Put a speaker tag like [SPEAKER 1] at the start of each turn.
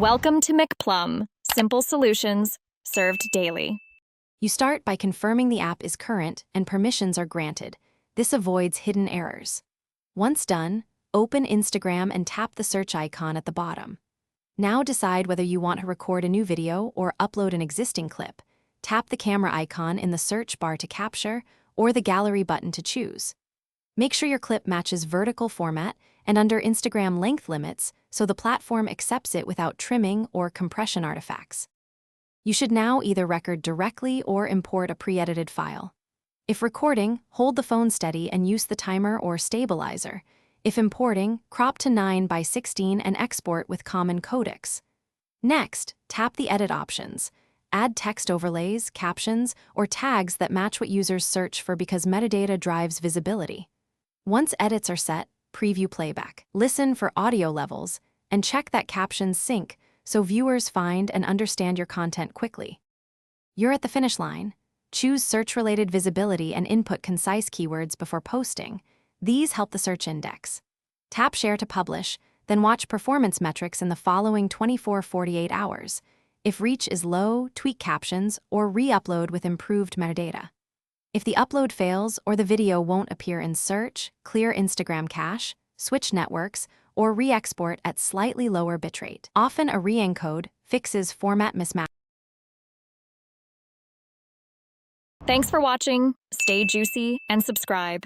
[SPEAKER 1] Welcome to McPlum, simple solutions served daily.
[SPEAKER 2] You start by confirming the app is current and permissions are granted. This avoids hidden errors. Once done, open Instagram and tap the search icon at the bottom. Now decide whether you want to record a new video or upload an existing clip. Tap the camera icon in the search bar to capture, or the gallery button to choose. Make sure your clip matches vertical format and under Instagram length limits so the platform accepts it without trimming or compression artifacts. You should now either record directly or import a pre-edited file. If recording, hold the phone steady and use the timer or stabilizer. If importing, crop to 9:16 and export with common codecs. Next, tap the edit options. Add text overlays, captions, or tags that match what users search for because metadata drives visibility. Once edits are set, preview playback. Listen for audio levels and check that captions sync so viewers find and understand your content quickly. You're at the finish line. Choose search-related visibility and input concise keywords before posting. These help the search index. Tap Share to publish, then watch performance metrics in the following 24-48 hours. If reach is low, tweak captions or re-upload with improved metadata. If the upload fails or the video won't appear in search, clear Instagram cache, switch networks, or re-export at slightly lower bitrate. Often a re-encode fixes format mismatch.
[SPEAKER 1] Thanks for watching. Stay juicy and subscribe.